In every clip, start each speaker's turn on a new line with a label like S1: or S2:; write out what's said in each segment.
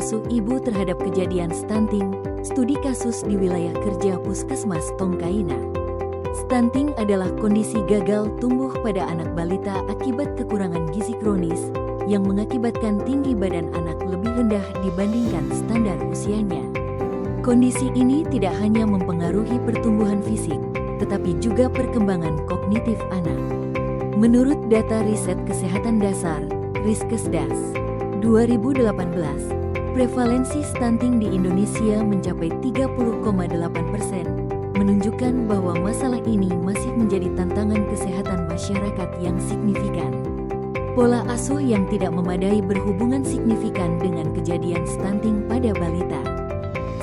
S1: asuh ibu terhadap kejadian stunting, studi kasus di wilayah kerja Puskesmas Tongkaina. Stunting adalah kondisi gagal tumbuh pada anak balita akibat kekurangan gizi kronis yang mengakibatkan tinggi badan anak lebih rendah dibandingkan standar usianya. Kondisi ini tidak hanya mempengaruhi pertumbuhan fisik, tetapi juga perkembangan kognitif anak. Menurut data Riset Kesehatan Dasar, Riskesdas, 2018, prevalensi stunting di Indonesia mencapai 30,8%, menunjukkan bahwa masalah ini masih menjadi tantangan kesehatan masyarakat yang signifikan. Pola asuh yang tidak memadai berhubungan signifikan dengan kejadian stunting pada balita.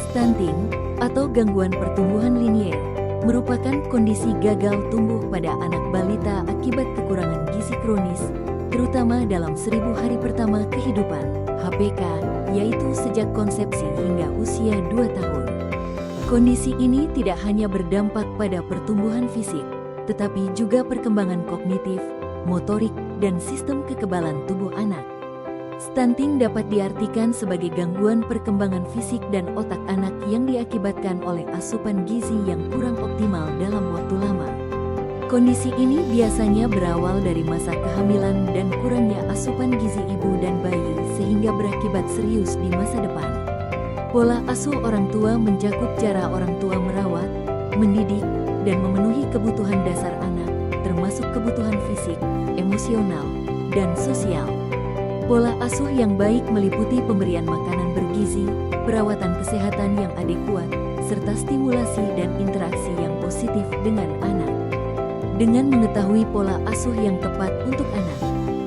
S1: Stunting, atau gangguan pertumbuhan linier, merupakan kondisi gagal tumbuh pada anak balita akibat kekurangan gizi kronis, terutama dalam 1000 hari pertama kehidupan, HPK, yaitu sejak konsepsi hingga usia 2 tahun. Kondisi ini tidak hanya berdampak pada pertumbuhan fisik, tetapi juga perkembangan kognitif, motorik, dan sistem kekebalan tubuh anak. Stunting dapat diartikan sebagai gangguan perkembangan fisik dan otak anak yang diakibatkan oleh asupan gizi yang kurang optimal dalam waktu lama. Kondisi ini biasanya berawal dari masa kehamilan dan kurangnya asupan gizi ibu dan bayi sehingga berakibat serius di masa depan. Pola asuh orang tua mencakup cara orang tua merawat, mendidik, dan memenuhi kebutuhan dasar anak, termasuk kebutuhan fisik, emosional, dan sosial. Pola asuh yang baik meliputi pemberian makanan bergizi, perawatan kesehatan yang adekuat, serta stimulasi dan interaksi yang positif dengan anak. Dengan mengetahui pola asuh yang tepat untuk anak,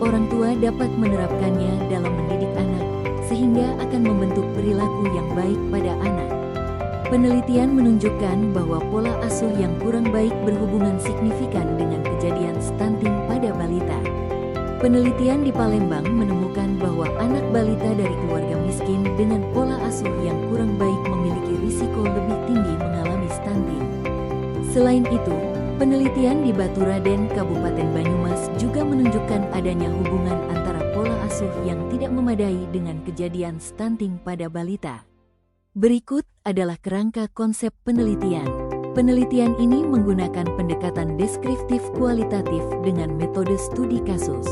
S1: orang tua dapat menerapkannya dalam mendidik anak, sehingga akan membentuk perilaku yang baik pada anak. Penelitian menunjukkan bahwa pola asuh yang kurang baik berhubungan signifikan dengan kejadian stunting pada balita. Penelitian di Palembang menemukan bahwa anak balita dari keluarga miskin dengan pola asuh yang kurang baik memiliki risiko lebih tinggi mengalami stunting. Selain itu, penelitian di Baturaden, Kabupaten Banyumas juga menunjukkan adanya hubungan antara pola asuh yang tidak memadai dengan kejadian stunting pada balita. Berikut adalah kerangka konsep penelitian. Penelitian ini menggunakan pendekatan deskriptif kualitatif dengan metode studi kasus.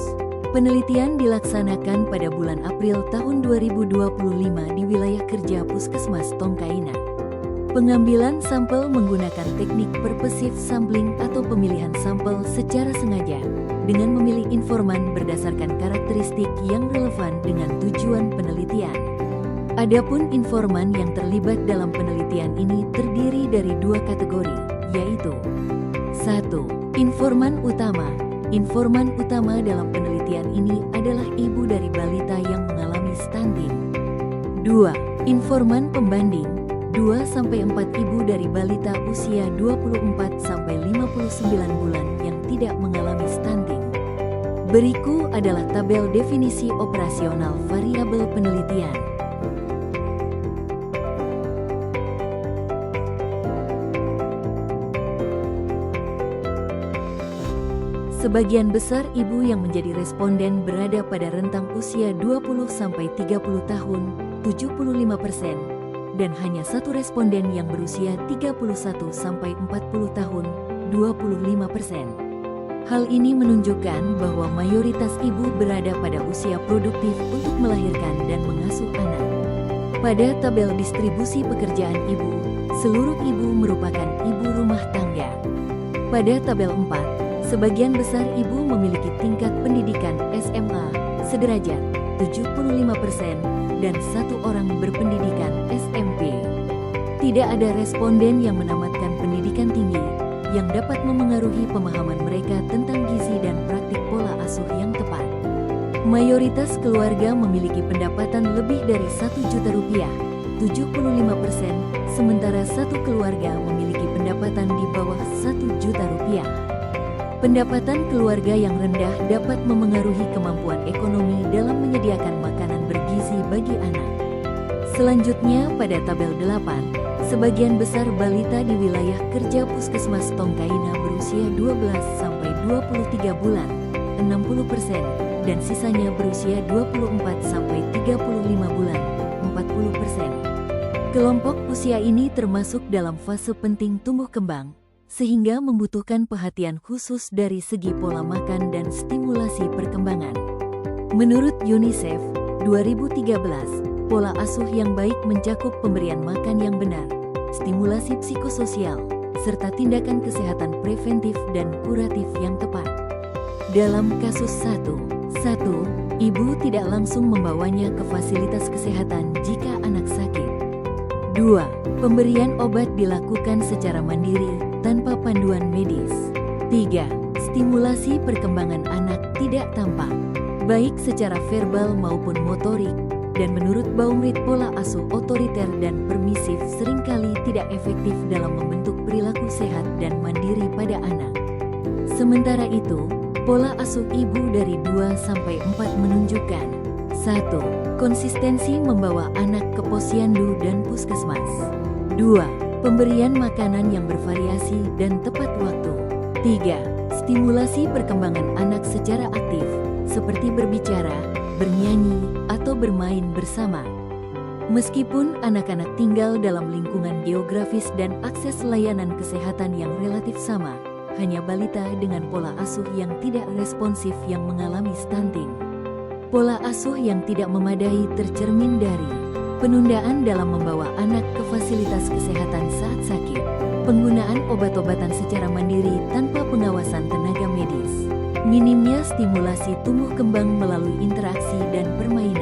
S1: Penelitian dilaksanakan pada bulan April tahun 2025 di wilayah kerja Puskesmas Tongkaina. Pengambilan sampel menggunakan teknik purposive sampling atau pemilihan sampel secara sengaja dengan memilih informan berdasarkan karakteristik yang relevan dengan tujuan penelitian. Adapun informan yang terlibat dalam penelitian ini terdiri dari 2 kategori, yaitu 1. Informan utama. Informan utama dalam penelitian ini adalah ibu dari balita yang mengalami stunting. 2. Informan pembanding. 2-4 ibu dari balita usia 24-59 bulan yang tidak mengalami stunting. Berikut adalah tabel definisi operasional variabel penelitian. Sebagian besar ibu yang menjadi responden berada pada rentang usia 20-30 tahun, 75%, dan hanya 1 responden yang berusia 31-40 tahun, 25%. Hal ini menunjukkan bahwa mayoritas ibu berada pada usia produktif untuk melahirkan dan mengasuh anak. Pada tabel distribusi pekerjaan ibu, seluruh ibu merupakan ibu rumah tangga. Pada tabel 4, sebagian besar ibu memiliki tingkat pendidikan SMA, sederajat, 75%, dan 1 orang berpendidikan SMP. Tidak ada responden yang menamatkan pendidikan tinggi, yang dapat memengaruhi pemahaman mereka tentang gizi dan praktik pola asuh yang tepat. Mayoritas keluarga memiliki pendapatan lebih dari 1 juta rupiah, 75%, sementara 1 keluarga memiliki pendapatan di bawah 1 juta rupiah. Pendapatan keluarga yang rendah dapat memengaruhi kemampuan ekonomi dalam menyediakan makanan bergizi bagi anak. Selanjutnya pada tabel 8, sebagian besar balita di wilayah kerja Puskesmas Tongkaina berusia 12-23 bulan, 60%, dan sisanya berusia 24-35 bulan, 20%. Kelompok usia ini termasuk dalam fase penting tumbuh kembang, sehingga membutuhkan perhatian khusus dari segi pola makan dan stimulasi perkembangan. Menurut UNICEF, 2013, pola asuh yang baik mencakup pemberian makan yang benar, stimulasi psikososial, serta tindakan kesehatan preventif dan kuratif yang tepat. Dalam kasus 1, ibu tidak langsung membawanya ke fasilitas kesehatan jika anak sakit. 2. Pemberian obat dilakukan secara mandiri, tanpa panduan medis. 3. Stimulasi perkembangan anak tidak tampak, baik secara verbal maupun motorik, dan menurut Baumriet pola asuh otoriter dan permisif seringkali tidak efektif dalam membentuk perilaku sehat dan mandiri pada anak. Sementara itu, pola asuh ibu dari 2-4 menunjukkan 1. Konsistensi membawa anak ke posyandu dan puskesmas. 2. Pemberian makanan yang bervariasi dan tepat waktu. 3. Stimulasi perkembangan anak secara aktif, seperti berbicara, bernyanyi, atau bermain bersama. Meskipun anak-anak tinggal dalam lingkungan geografis dan akses layanan kesehatan yang relatif sama, hanya balita dengan pola asuh yang tidak responsif yang mengalami stunting. Pola asuh yang tidak memadai tercermin dari penundaan dalam membawa anak ke fasilitas kesehatan saat sakit, penggunaan obat-obatan secara mandiri tanpa pengawasan tenaga medis, minimnya stimulasi tumbuh kembang melalui interaksi dan permainan.